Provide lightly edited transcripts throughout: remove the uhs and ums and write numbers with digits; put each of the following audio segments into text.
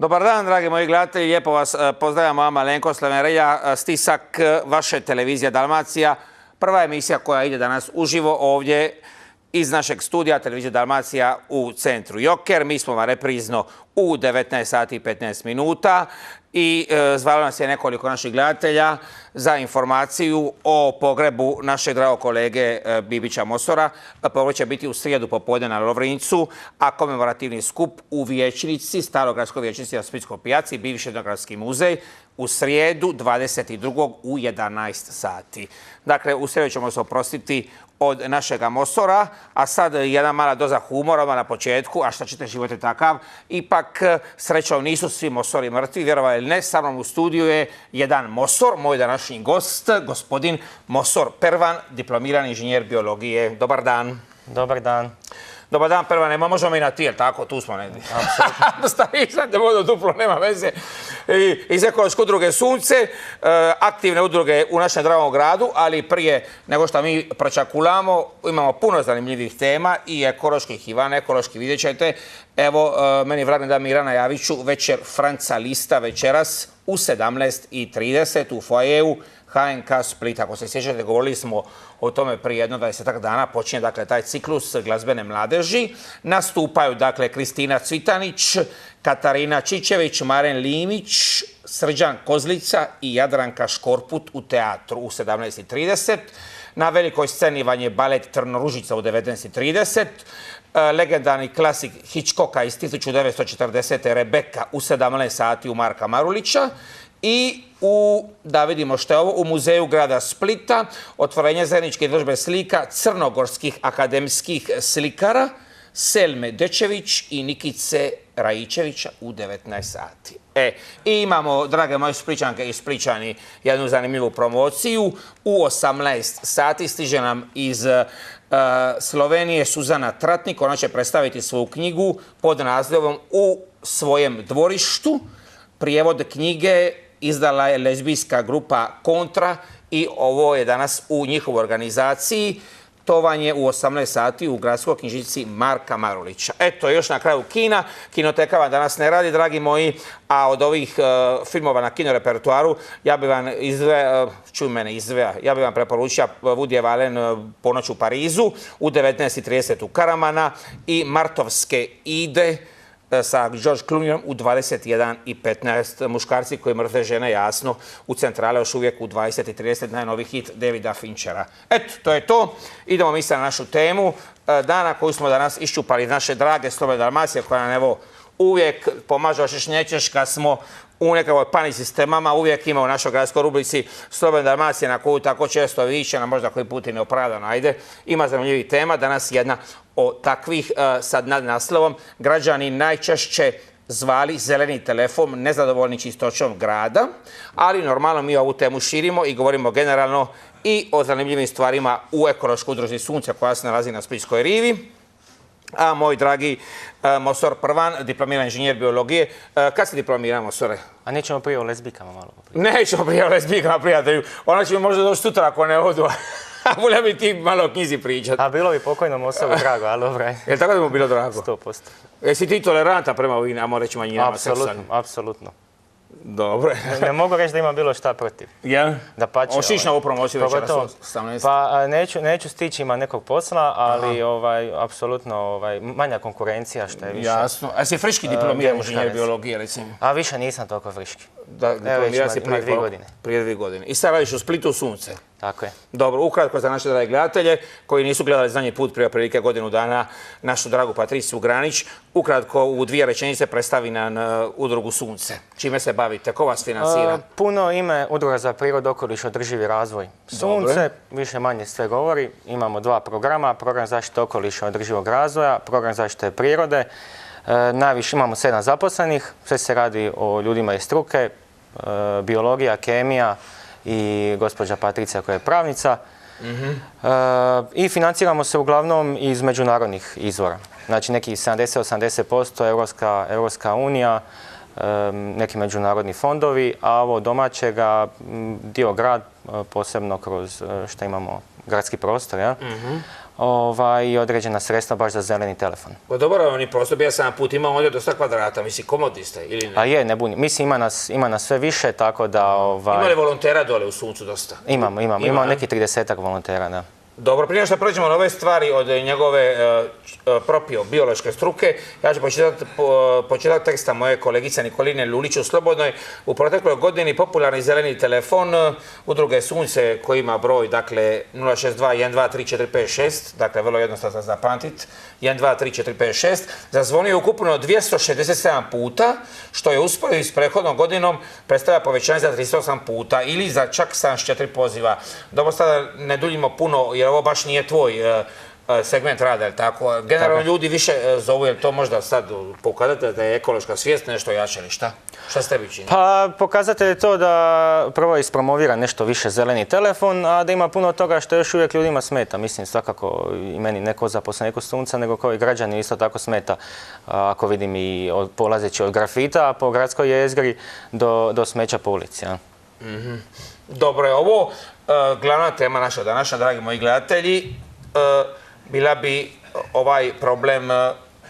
Dobar dan, dragi moji gledatelji, lijepo vas pozdravljam, moja malenkost Sleven Relja, stisak vaše televizija Dalmacija, prva emisija koja ide danas uživo ovdje iz našeg studija Televizija Dalmacija u centru Joker. Mi smo vam reprizno u 19 sati i 15 minuta i zvalo nas je nekoliko naših gledatelja za informaciju o pogrebu našeg dragog kolege Bibića Mosora. Pogreb će biti u srijedu popodne na Lovrincu, a komemorativni skup u vijećnici, Starogradskoj vijećnici na Splitskoj pijaci, bivši Etnografski muzej, u srijedu 22. u 11 sati. Dakle, u srijedu ćemo se oprostiti od našega Mosora, a sad jedna mala doza humora na početku, a šta ćete, život je takav. Ipak, srećom, nisu svi Mosori mrtvi, vjerovali ili ne, sa mnom u studiju je jedan Mosor, moj današnji gost, gospodin Mosor Pervan, diplomirani inženjer biologije. Dobar dan. Dobar dan. Dobar dan, Pervane, možemo i na ti, jel tako? Tu smo negdje. Apsolutno. Stavi sad da vodu duplo, nema veze. Iz ekološke udruge Sunce, aktivne udruge u našem dragom gradu, ali prije nego što mi pročakulamo, imamo puno zanimljivih tema i ekoloških i van ekoloških, vidjet ćete. Evo, meni vrag ne da Mirana Javiću, večer Franca Lista večeras u 17:30 u foajeju HNK Split. Ako se sjećate, govorili smo o tome prije jedno 20 dana, počinje dakle taj ciklus glazbene mladeži. Nastupaju dakle Kristina Cvitanić, Katarina Čičević, Maren Limić, Srđan Kozlica i Jadranka Škorput u teatru u 17:30. Na velikoj sceni vam je balet Trnoružica u 19:30. Legendarni klasik Hitchcocka iz 1940. Rebeka u 17 sati u Marka Marulića. I da vidimo što je ovo, u muzeju grada Splita, otvorenje zajedničke izložbe slika crnogorskih akademskih slikara Selme Dečević i Nikice Rajičevića u 19 sati. I imamo, drage moje Splićanke i Splićani, jednu zanimljivu promociju. U 18 sati stiže nam iz Slovenije Suzana Tratnik. Ona će predstaviti svoju knjigu pod naslovom U svojem dvorištu. Prijevod knjige izdala je lezbijska grupa Kontra i ovo je danas u njihovoj organizaciji. To vam je u 18 sati u gradskoj knjižnici Marka Marulića. Eto, još na kraju kina. Kinoteka vam danas ne radi, dragi moji, a od ovih filmova na kinorepertuaru ja bi vam ja bi vam preporučio Woody Allen Ponoć u Parizu u 19:30 u Karamana i Martovske ide sa George Clooneyom u 21:15. Muškarci koji mrtve žene, jasno, u centrale još uvijek u 20:30, najnoviji hit Davida Finchera. Eto, to je to. Idemo mi na našu temu dana koju smo danas iščupali iz naše drage Slobodne Dalmacije, koja nam evo uvijek pomaže ošešnjećeš kad smo u nekakvoj panici s temama, uvijek ima u našoj gradskoj rubrici Slobodne Dalmacije na koju tako često viče, na možda koji put i neopravdano ajde. Ima zanimljivih tema, danas jedna o takvih sad nad naslovom. Građani najčešće zvali zeleni telefon nezadovoljni čistoćom grada, ali normalno mi ovu temu širimo i govorimo generalno i o zanimljivim stvarima u ekološkoj udruzi Sunce koja se nalazi na Splitskoj rivi. A moj dragi Mosor Pervan, diplomirani inženjer biologije. Kad si diplomirao, Mosore? A nećemo prije o lezbijkama malo? Nećemo prije o lezbijkama, prijatelju. Ona će mi možda doći sutra ako ne odu. A volio bi ti malo o knjizi pričati. A bilo bi pokojnom Mosoru drago, ali dobro. Je li tako da mu bilo drago? 100%. Jesi ti tolerantan prema ovim, ajmo reći, manjinama seksualnim? Apsolutno. Dobro. Ne mogu reći da imam bilo šta protiv. Ja? Dapače. Ošiš na ovu promociju večeras 18. Pa neću stići, ima nekog posla, ali apsolutno manja konkurencija što je više. Jasno. A si friški diplomiran inženjer biologije, recimo? A više nisam toliko friški. Evo već ima 2 godine. Prije 2 godine. I sad radiš u Splitu Sunce. Tako je. Dobro, ukratko za naše drage gledatelje koji nisu gledali zadnji put prije prilike godinu dana našu dragu Patriciju Granić. Ukratko u 2 rečenice predstavi nam udrugu Sunce. Čime se bavite? Ko vas financira? Puno ime Udruga za prirodu, okoliš, održivi razvoj Sunce. Više manje sve govori. Imamo 2 programa. Program zaštite okoliša održivog razvoja, program zaštite prirode. Najviše imamo 7 zaposlenih. Sve se radi o ljudima iz struke, biologija, kemija i gospođa Patricija koja je pravnica. I financiramo se uglavnom iz međunarodnih izvora. Znači nekih 70-80% Europska unija, neki međunarodni fondovi, a ovo domaćega dio grad, posebno kroz što imamo gradski prostor, i određena sredstva baš za zeleni telefon. Dobro, oni prostor, ja sam put imao ovdje dosta kvadrata, mislim, komodni ste ili ne? A je, ne buni. Mislim, ima nas sve više, tako da... Ima li volontera dole u Suncu dosta? Imamo neki 30-ak volontera, da. Dobro, prije što pređemo na ove stvari od njegove biološke struke, ja ću početak teksta moje kolegice Nikoline Lulić u Slobodnoj. U protekloj godini popularni zeleni telefon udruge Sunce koji ima broj, dakle, 062 12 3456, dakle, vrlo jednostavno zapamtiti, 12 3456, zazvonio ukupno 267 puta, što je usporedbi s prethodnom godinom predstavlja povećanje za 38 puta ili za čak 74 poziva. Dobro, sada ne duljimo puno, jer ovo baš nije tvoj segment rada, je li tako? Generalno ljudi više zovu, je li to možda sad pokazatelj da je ekološka svijest nešto jače ili šta? Šta ste tebi čini? Pa pokazatelj je to da prvo ispromovira nešto više zeleni telefon, a da ima puno toga što još uvijek ljudima smeta. Mislim, svakako i meni neko zaposlenik Sunca, nego kao i građani isto tako smeta. Ako vidim i polazeći od grafita po gradskoj jezgri do smeća po ulici. Dobro je ovo. Glavna tema naša današnja, dragi moji gledatelji, bila bi ovaj problem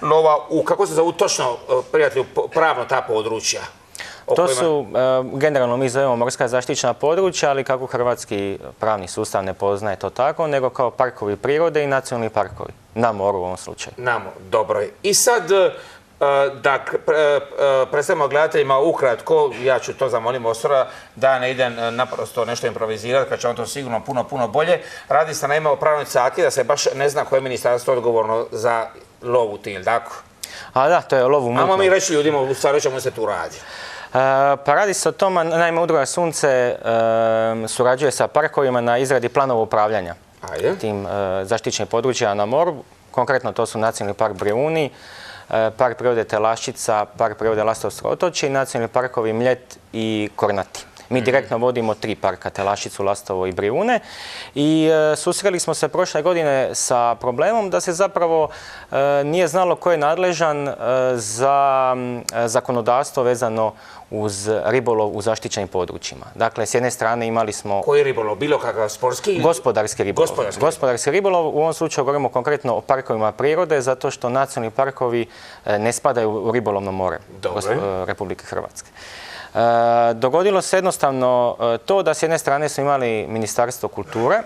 lova u, kako se zovu točno, prijatelju, pravno ta područja? To su, generalno mi zovemo morska zaštićena područja, ali kako hrvatski pravni sustav ne poznaje to tako, nego kao parkovi prirode i nacionalni parkovi. Na moru u ovom slučaju. Dobro je. I sad, da predstavimo gledateljima ukratko, ja ću to zamolim Mosora da ne idem naprosto nešto improvizirati, kad će on to sigurno puno bolje. Radi se naime o pravnoj caki da se baš ne zna koje je ministarstvo odgovorno za lov u tim, tako? A da, to je lov u mutnom. Ajmo mi reći ljudima u stvari čemu se tu radi. Pa radi se o tome, naime udruga Sunce surađuje sa parkovima na izradi planova upravljanja tim zaštićenim područjima na moru. Konkretno to su Nacionalni park Brijuni, Park prirode Telaščica, Park prirode Lastovsko otočje i nacionalni parkovi Mljet i Kornati. Mi direktno vodimo 3 parka, Telaščicu, Lastovo i Brijune. I susreli smo se prošle godine sa problemom da se zapravo nije znalo ko je nadležan za zakonodavstvo vezano uz ribolov u zaštićenim područjima. Dakle, s jedne strane imali smo... Koji ribolov? Bilo kakav sportski? Gospodarski ribolov. Gospodarski ribolov. U ovom slučaju govorimo konkretno o parkovima prirode, zato što nacionalni parkovi ne spadaju u ribolovno more Republike Hrvatske. Dogodilo se jednostavno to da s jedne strane smo imali Ministarstvo kulture,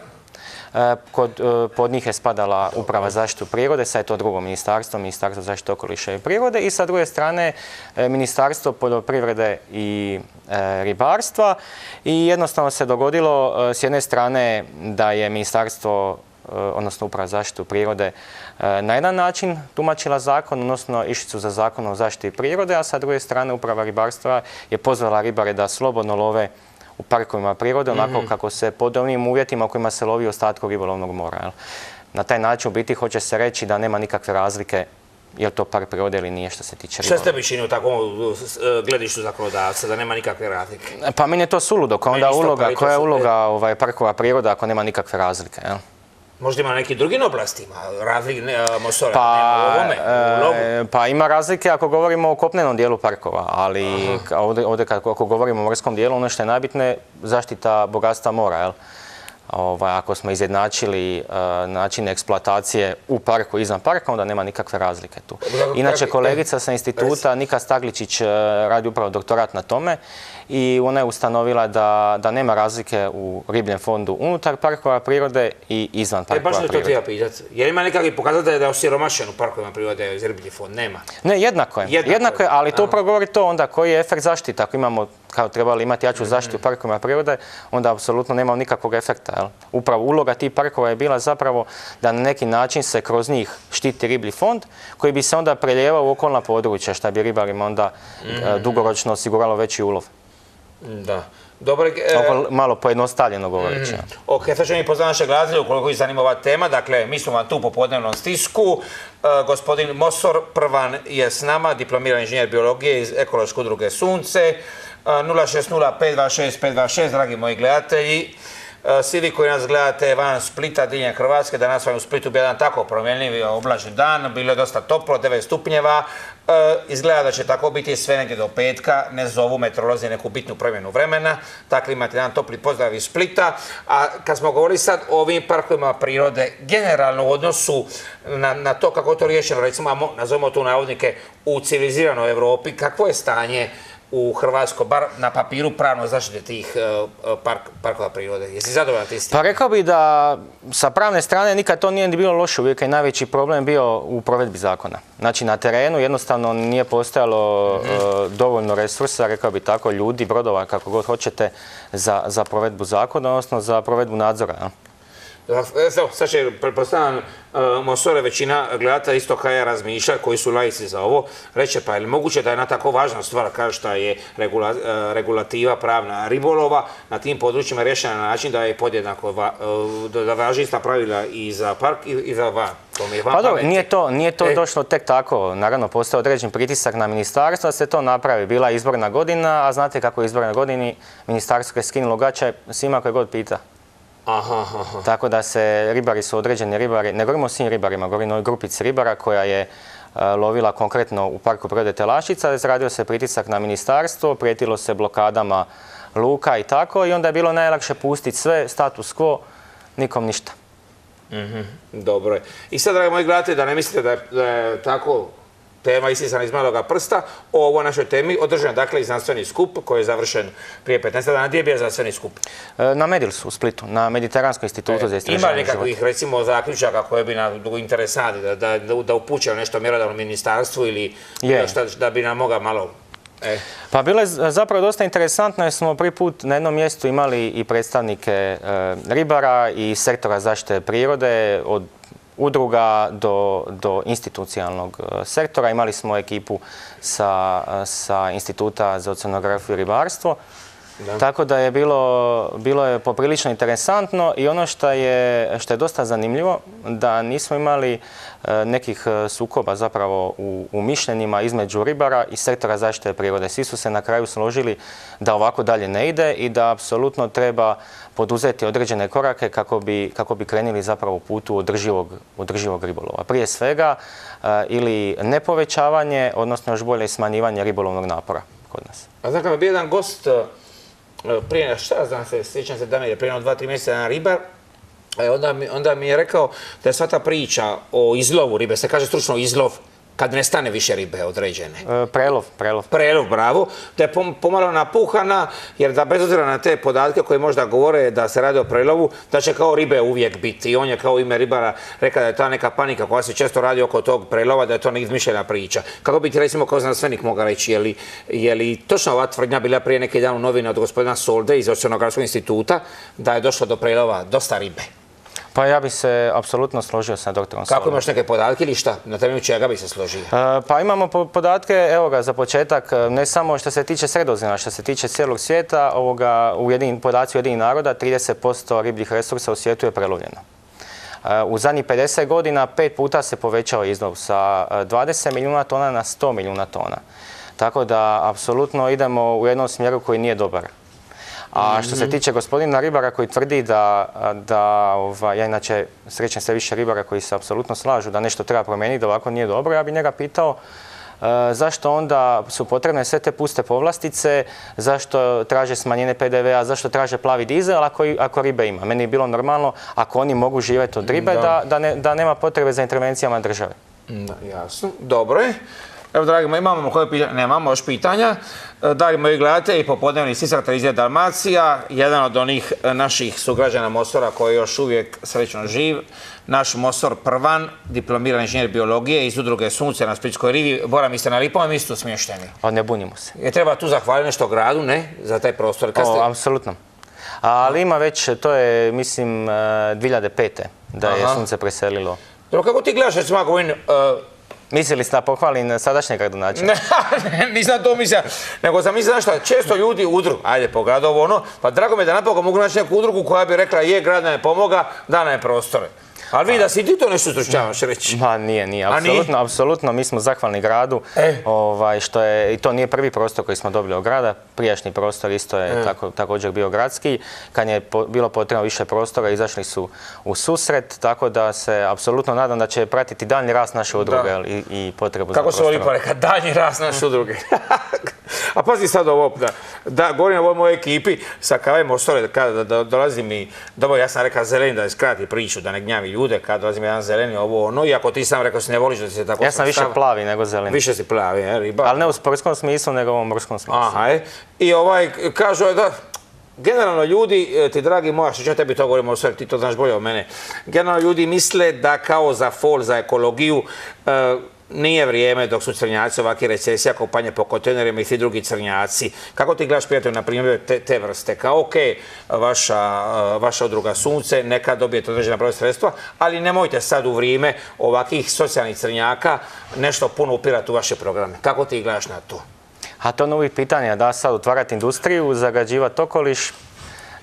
pod njih je spadala Uprava za zaštitu prirode, sad je to drugo ministarstvo, Ministarstvo zaštite okoliša i prirode, i sa druge strane Ministarstvo poljoprivrede i ribarstva, i jednostavno se dogodilo s jedne strane da je ministarstvo, odnosno Uprava za zaštitu prirode, na jedan način tumačila zakon, odnosno išli su za zakon o zaštiti prirode, a sa druge strane Uprava ribarstva je pozvala ribare da slobodno love u parkovima prirode, onako kako se pod onim uvjetima u kojima se lovi ostatku ribolovnog mora. Na taj način u biti hoće se reći da nema nikakve razlike je li to park prirode ili nije što se tiče ribolova. Šta ste mi čini u takvom gledištu zakonodavca, da nema nikakve razlike? Pa meni je to suludo, koja je uloga parkova prirode ako nema nikakve razlike? Možda ima neki drugim oblastima, Mosora, nema u ovome, u lovu? Pa ima razlike ako govorimo o kopnenom dijelu parkova, ali ovdje ako govorimo o morskom dijelu, ono što je najbitnije, zaštita bogatstva mora. Ako smo izjednačili način eksploatacije u parku i izvan parka, onda nema nikakve razlike tu. Inače, kolegica sa instituta Nika Stagličić radi upravo doktorat na tome i ona je ustanovila da nema razlike u ribljem fondu unutar parkova prirode i izvan parkova prirode. Baš ne to treba pitati. Jer ima nekakvi pokazatelj da je osiromašen u parkovima prirode iz riblji fond? Nema. Ne, jednako je, ali to upravo govori to onda koji je efekt zaštite. Ako imamo, kao trebali imati jaču zaštitu u parkovima prirode, onda apsolutno nemamo nikakvog efekta. Upravo uloga tih parkova je bila zapravo da na neki način se kroz njih štiti riblji fond koji bi se onda prelijevao u okolna područja, što bi ribarima onda dugoročno osiguralo veći ulov. Da. Malo pojednostavljeno govoreći. Ok, sad ćemo mi poznati naše gledatelje ukoliko ih zanima ova tema. Dakle, mi smo vam tu po podnevnom stisku. Gospodin Mosor Prvan je s nama, diplomirani inženjer biologije iz ekološke udruge Sunce. 060 526 526, dragi moji gledatelji. svi vi koji nas gledate van Splita, diljem Hrvatske, danas vam u Splitu bio jedan tako promjenljiv oblačni dan, bilo je dosta toplo, 9 stupnjeva. Izgleda da će tako biti sve negdje do petka, ne zovu meteorolozi neku bitnu promjenu vremena, dakle imate jedan topli pozdrav iz Splita. A kad smo govorili sad o ovim parkovima prirode, generalno u odnosu na to kako je to riješeno, recimo, nazovimo to navodnike, u civiliziranoj Europi, kakvo je stanje u Hrvatskoj, bar na papiru, pravno zaštite tih parkova prirode? Jesi zadovoljan ti s tim? Pa rekao bi da sa pravne strane nikad to nije bilo loše, uvijek je najveći problem bio u provedbi zakona. Znači na terenu jednostavno nije postojalo dovoljno resursa, rekao bi tako, ljudi, brodova, kako god hoćete, za provedbu zakona, odnosno za provedbu nadzora. Evo, sad će, pretpostavljam, Mosore, većina gledatelja isto kao ja razmišlja, koji su laici za ovo, reće pa je li moguće da je na tako važna stvar kao što je regulativa pravna ribolova na tim područjima rješena na način da je podjednako, da važi ista pravila i za park i za van? Pa dobro, nije to došlo tek tako. Naravno, postoji određen pritisak na ministarstvo da se to napravi. Bila je izborna godina, a znate kako je izborna godini, ministarstvo je skinulo gaće svima koje god pita. Tako da se ribari su određeni ribari, ne govorimo o svim ribarima, govorimo o grupici ribara koja je lovila konkretno u parku prirode Telaščica, izradio se pritisak na ministarstvo, prijetilo se blokadama luka i tako, i onda je bilo najlakše pustiti sve, status quo, nikom ništa. Dobro je. I sad, dragi moji gledatelji, da ne mislite da je tako tema isisana iz maloga prsta, o ovoj našoj temi održan dakle i znanstveni skup koji je završen prije 15 dana. Gdje je bio znanstveni skup? Na Medilsu u Splitu, na Mediteranskom institutu za istraživanje života. Ima nekakvih, recimo, zaključaka koje bi nam interesantni, da upućaju nešto mjerodavnom ministarstvu ili da bi nam mogao malo... Pa bilo je zapravo dosta interesantno jer smo prvi put na jednom mjestu imali i predstavnike ribara i sektora zaštite prirode, od udruga do institucionalnog sektora. Imali smo ekipu sa Instituta za oceanografiju i ribarstvo. Tako da je bilo je poprilično interesantno i ono što je dosta zanimljivo, da nismo imali nekih sukoba zapravo u mišljenjima između ribara i sektora zaštite prirode. Svi su se na kraju složili da ovako dalje ne ide i da apsolutno treba poduzeti određene korake kako bi krenuli zapravo u putu održivog ribolova. Prije svega ili nepovećavanje, odnosno još bolje smanjivanje ribolovnog napora kod nas. A znam, kad je bio jedan gost prije, šta znam se, sjećam se Damir je prije 2-3 mjeseca jedan ribar, onda mi je rekao da je sva ta priča o izlovu ribe, se kaže stručno izlov, kad ne stane više ribe određene. Prelov. Prelov, bravo. Da je pomalo napuhana, jer da bez obzira na te podatke koje možda govore da se radi o prelovu, da će kao ribe uvijek biti. I on je kao ime ribara rekao da je ta neka panika koja se često radi oko tog prelova, da je to neizmišljena priča. Kako bi ti recimo kao znanstvenik mogao reći, je li točno ova tvrdnja bila prije neki dan u novini od gospodina Solde iz Oceanografskog instituta, da je došlo do prelova dosta ribe? Pa ja bih se apsolutno složio sa doktorom Soldom. Kako, imaš neke podatke ili šta? Na temelju čega bi se složio? Pa imamo podatke, evo ga, za početak, ne samo što se tiče Sredozemlja, što se tiče cijelog svijeta, podaci Ujedinjenih naroda, 30% ribljih resursa u svijetu je prelovljeno. U zadnjih 50 godina 5 puta se povećao izlov sa 20 milijuna tona na 100 milijuna tona. Tako da, apsolutno idemo u jednom smjeru koji nije dobar. A što se tiče gospodina ribara koji tvrdi ja inače srećem sve više ribara koji se apsolutno slažu da nešto treba promijeniti, da ovako nije dobro, ja bih njega pitao zašto onda su potrebne sve te puste povlastice, zašto traže smanjenje PDV-a, zašto traže plavi dizel ako ribe ima. Meni je bilo normalno ako oni mogu živjeti od ribe da nema potrebe za intervencijama države. Jasno, dobro je. Evo, dragi moji, imamo koje pitanja? Nemamo još pitanja. Dragi moji gledatelji, popodnevni Sisak televizije Dalmacija, jedan od onih naših sugrađana Mosora koji je još uvijek srećno živ, naš Mosor Prvan, diplomirani inženjer biologije iz udruge Sunce na Splitskoj rivi. Bora, mi ste na lipom mjestu smješteni. Ne bunimo se. Je treba tu zahvaliti nešto gradu, ne? Za taj prostor. Apsolutno. Ali ima već, to je, mislim, 2005. da je Sunce preselilo. Dobro, kako ti gledaš, recimo, ako govorim... Mislili ste da pohvalim sadašnjeg gradonačelnika? Ne, nisam to mislio, nego sam mislio šta, često ljudi udrugu, ajde po gradovo pa drago mi je da napokon mogu naći neku udrugu koja bi rekla je, grad nam je pomoga, da nam je prostore. Ali vi da si ti to nešto stručnjavaš reći? Ma nije, apsolutno, mi smo zahvalni gradu, što je, i to nije prvi prostor koji smo dobili od grada, prijašnji prostor isto je također bio gradski, kad je bilo potrebno više prostora, izašli su u susret, tako da se apsolutno nadam da će pratiti daljnji rast naše udruge i potrebu za prostorom. Kako se voli pa reka, daljnji rast naše udruge. A pazi sad ovo, da govorim o ovoj mojoj ekipi, sa Kave Mostore, kada dolazi mi, dobro, ja sam rekao zeleni da skrati priču, da ne gnjavi ljude, kada dolazi mi jedan zeleni, ovo ono, iako ti sam rekao se ne voliš da se tako... Ja sam više plavi nego zeleni. Više si plavi, riba. Ali ne u sportskom smislu, nego u ovom morskom smislu. Aha, i kažu da... Generalno ljudi, ti dragi moja, što ću ja tebi to govorim, ti to znaš bolje od mene, generalno ljudi misle da kao za fol, za ekologiju, nije vrijeme dok su crnjaci ovakve recesija, kopanje po kontejnerima i svi drugi crnjaci. Kako ti gledaš, prijatelj, na primjer te vrste? Kao ok, vaša udruga Sunce, neka dobijete određena broj sredstva, ali nemojte sad u vrijeme ovakvih socijalnih crnjaka nešto puno upirati u vaše programe. Kako ti gledaš na to? A to novih pitanja, da sad otvarati industriju, zagađivati okoliš,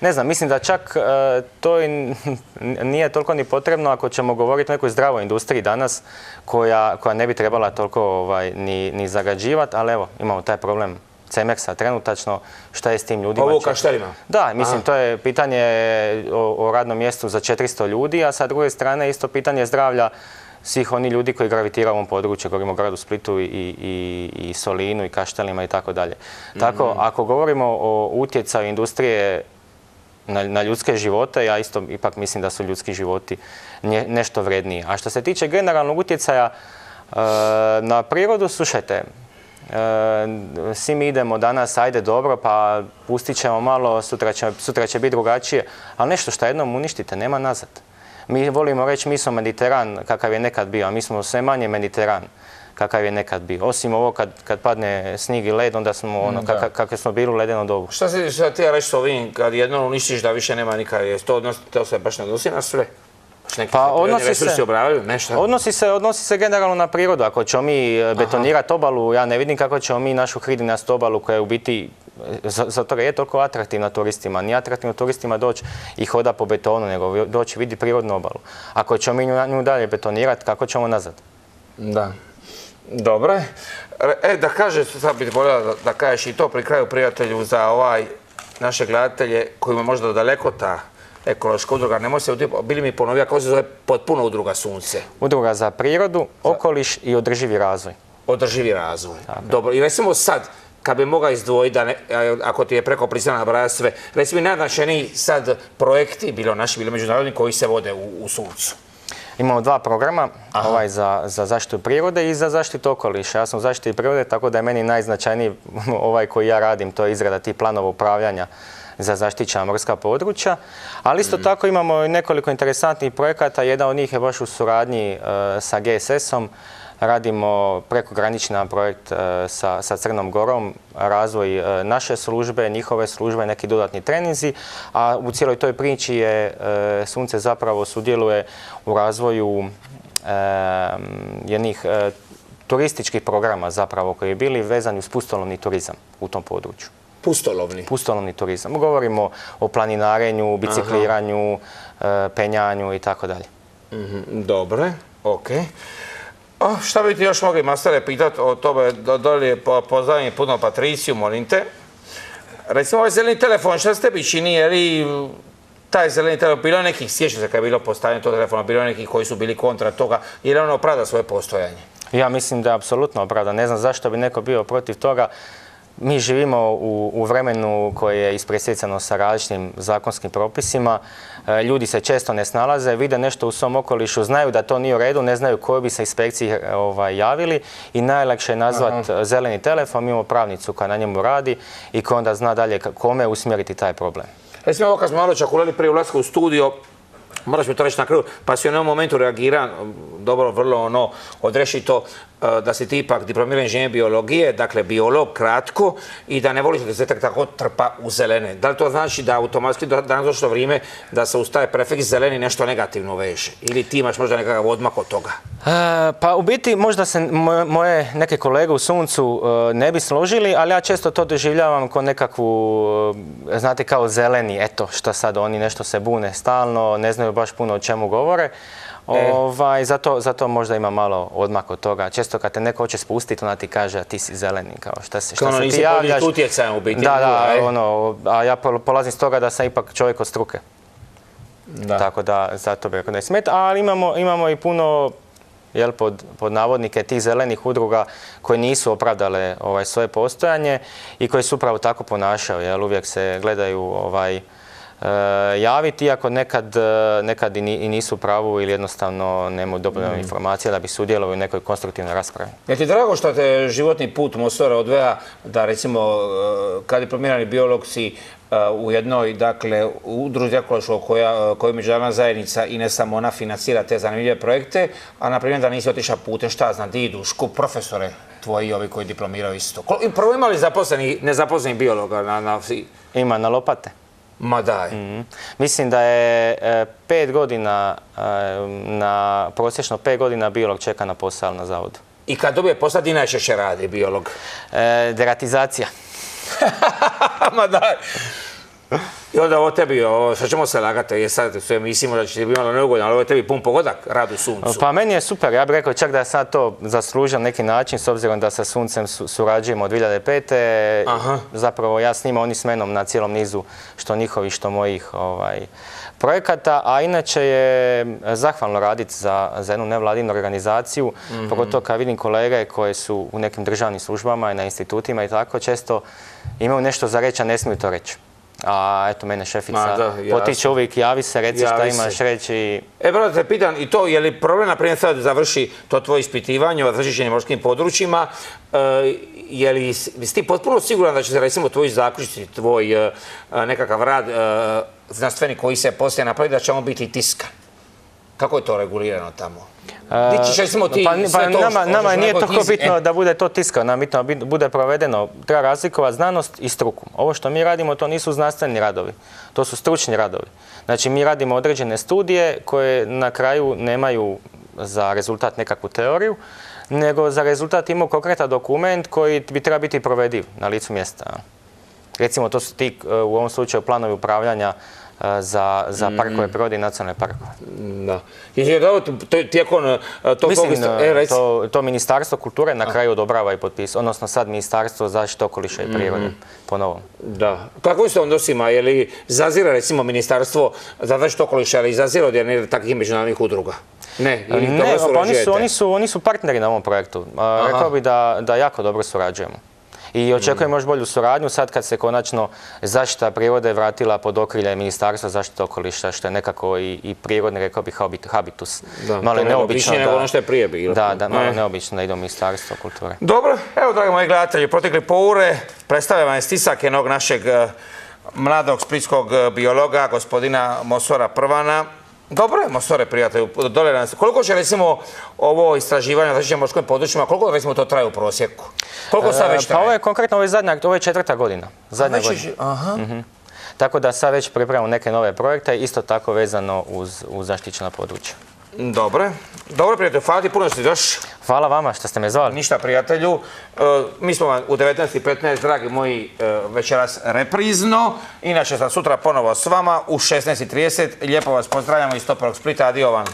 ne znam, mislim da čak to nije toliko ni potrebno ako ćemo govoriti o nekoj zdravoj industriji danas koja ne bi trebala toliko ni zagađivati, ali evo, imamo taj problem Cemexa trenutačno, šta je s tim ljudima? Ovo u Kaštelima? Da, mislim, to je pitanje o radnom mjestu za 400 ljudi, a sa druge strane isto pitanje zdravlja svih oni ljudi koji gravitiraju u ovom području, govorimo o gradu Splitu i Solinu i Kaštelima i tako dalje. Tako, ako govorimo o utjecaju industrije na ljudske živote, ja isto ipak mislim da su ljudski životi nešto vredniji. A što se tiče generalnog utjecaja na prirodu, slušajte, svi mi idemo danas, ajde dobro, pa pustit ćemo malo, sutra će biti drugačije, ali nešto što jednom uništite, nema nazad. Mi volimo reći mi smo Mediteran kakav je nekad bio, a mi smo sve manje Mediteran kakav je nekad bio. Osim ovo kad padne snijeg i led, onda smo ono kakve smo bili u ledeno dobu. Šta se ti reći s ovim, kad jednom uništiš da više nema nikad, to se baš ne odnosi na sve? Pa odnosi se generalno na prirodu. Ako ćemo mi betonirati obalu, ja ne vidim kako ćemo mi našu hridinastu obalu koja je u biti, zato je toliko atraktivna turistima. Nije atraktivno turistima doći i hoda po betonu, nego doći vidi prirodnu obalu. Ako ćemo mi nju dalje betonirati, kako ćemo nazad? Da. Dobro. Da kažeš, sad bih voljela da kažeš i to pri kraju, prijatelju, za naše gledatelje kojima možda daleko ta ekološka udruga, nemoj se bili mi ponovio, kako se zove potpuno udruga Sunce? Udruga za prirodu, okoliš i održivi razvoj. Održivi razvoj. Dobro. I recimo sad, kad bi mogao izdvojiti, ako ti je preko pristana nabrajati sve, recimo najznačajniji sad projekti, bilo naši, bilo međunarodni, koji se vode u Suncu. Imamo dva programa, ovaj za zaštitu prirode i za zaštitu okoliša. Ja sam u zaštiti prirode, tako da je meni najznačajniji ovaj koji ja radim, to je izrada tih planova upravljanja za zaštićena morska područja. Ali isto tako imamo i nekoliko interesantnih projekata. Jedan od njih je baš u suradnji sa GSS-om. Radimo prekogranični projekt sa Crnom Gorom, razvoj naše službe, njihove službe, neki dodatni treninzi, a u cijeloj toj priči je Sunce zapravo sudjeluje u razvoju jednih turističkih programa zapravo koji je bili vezani uz pustolovni turizam u tom području. Pustolovni? Pustolovni turizam. Govorimo o planinarenju, bicikliranju, penjanju i tako dalje. Dobro, okej. Šta bi ti još mogli, mastare, pitati o tome, dolje pozdravljeni puno Patriciju, molim te. Recimo ovaj zeleni telefon, šta se tebi čini, je li taj zeleni telefon, bilo je nekih, sjeća se kad je bilo postavljeno to telefona, bilo je nekih koji su bili kontra toga, je li ono opravda svoje postojanje? Ja mislim da je apsolutno opravda, ne znam zašto bi neko bio protiv toga. Mi živimo u vremenu koje je ispresjecano sa različitim zakonskim propisima. Ljudi se često ne snalaze, vide nešto u svom okolišu, znaju da to nije u redu, ne znaju koju bi se inspekciji javili i najlakše je nazvati zeleni telefon. Mi imamo pravnicu koja na njemu radi i koja onda zna dalje kome usmjeriti taj problem. Recimo ovo kad smo malo čakulali prije ulaska u studio, moraš mi to reći na kraju, pa si u jednom momentu reagiran, dobro, vrlo odrešito, da si ti ipak diplomirani inženjer biologije, dakle biolog kratko, i da ne voliš da se tako trpa u zelene. Da li to znači da automatski danas došlo vrijeme da se uz taj prefiks zeleni nešto negativno veže? Ili ti imaš možda nekakav odmak od toga? Pa u biti možda se moje neke kolege u Suncu ne bi složili, ali ja često to doživljavam kao nekakvu, znate, kao zeleni, eto šta sad oni nešto se bune stalno, ne znaju imaju baš puno o čemu govore. Zato možda ima malo odmak od toga. Često kad te neko hoće spustiti, ona ti kaže, a ti si zeleni, kao šta se ti javljaš. Utjecajem u biti. A ja polazim s toga da sam ipak čovjek od struke. Tako da, zato bih rekao da je smeta. Ali imamo i puno, pod navodnike, tih zelenih udruga koje nisu opravdale svoje postojanje i koje su upravo tako ponašaju. Uvijek se gledaju javiti, iako nekad i nisu u pravu ili jednostavno nemaju dovoljno informacija da bi sudjelovali u nekoj konstruktivnoj raspravi. Je ti drago što te životni put Mosora odveja da, recimo, kad diplomirani biolog si u jednoj, dakle, udruzi ekološkoj koju međunarodna zajednica i ne samo ona financira te zanimljive projekte, a na primjer da nisi otišao putem, šta znam, di idu, profesore tvoji, ovi koji diplomiraju isto. Prvo ima li nezaposlenih biologa Ima, na lopate. Ma daj. Mislim da je 5 godina, prosječno 5 godina biolog čeka na posao na zavodu. I kad dobije posao, di najčešće radi biolog? Deratizacija. Ma daj. I onda ovo tebi, sad ćemo se lagati, jer sad sve mislimo da će ti biti malo neugodno, ali ovo je tebi pun pogodak, rad u suncu. Pa meni je super, ja bih rekao čak da je sad to zaslužio na neki način, s obzirom da sa suncem surađujemo od 2005. Zapravo ja s njima, oni s menom na cijelom nizu, što njihovih, što mojih projekata, a inače je zahvalno raditi za jednu nevladinu organizaciju, pogotovo kad vidim kolege koje su u nekim državnim službama i na institutima i tako, često imaju nešto za reći, a ne smiju to reći. A eto, mene šefica potiče uvijek, javi se, reci šta imaš reći. Brate, te pitan i to, je li problem, na primjer, sad završi to tvoje ispitivanje o zaštićenim morskim područjima, je li si ti potpuno siguran da će se, recimo, tvoji zaključci, tvoj nekakav rad znanstveni koji se poslije napravi, da će on biti tiskan? Kako je to regulirano tamo? Nama nije toliko bitno da bude to tiskano, nam bitno da bude provedeno. Treba razlikovati znanost i struku. Ovo što mi radimo, to nisu znanstveni radovi, to su stručni radovi. Znači, mi radimo određene studije koje na kraju nemaju za rezultat nekakvu teoriju, nego za rezultat imaju konkretan dokument koji bi treba biti provediv na licu mjesta. Recimo, to su ti u ovom slučaju planovi upravljanja za parkove prirode i nacionalne parkove. Da. Tijekom tog... Mislim, to Ministarstvo kulture na kraju odobrava i potpisa, odnosno sad Ministarstvo zaštite okoliša i prirode, po novom. Da. Kako se odnosima? Je li zazira, recimo, Ministarstvo za zaštitu okoliša, ali zazira od jedne takvih međunarodnih udruga? Ne, oni su partneri na ovom projektu. Rekao bih da jako dobro surađujemo. I očekujemo još bolju suradnju sad kad se konačno zaštita prirode vratila pod okrilje Ministarstva zaštite okoliša, što je nekako i prirodni, rekao bih, habitus. Malo neobično nego ono što je prije bilo. Da, malo neobično da ide u Ministarstvo kulture. Dobro, evo, dragi moji gledatelji, protekli po ure predstavljam vam stisak jednog našeg mladog splitskog biologa, gospodina Mosora Prvana. Dobro je, Mosore, prijatelju, dole nas. Koliko će, recimo, ovo istraživanje na zaštićenim morskim područjima, koliko, recimo, to traje u prosjeku? Koliko sad već traje? Pa ovo je konkretno, ovo je 4. godina. Zadnja godina. Tako da sad već pripremamo neke nove projekte, isto tako vezano uz zaštićena područja. Dobro, prijatelju, hvala ti puno što si došli. Hvala vama što ste me zvali. Ništa, prijatelju. Mi smo vam u 19:15, dragi moji, večeras reprizno. Inače sam sutra ponovo s vama u 16:30. Lijepo vas pozdravljamo iz toplog Splita. Adio vam.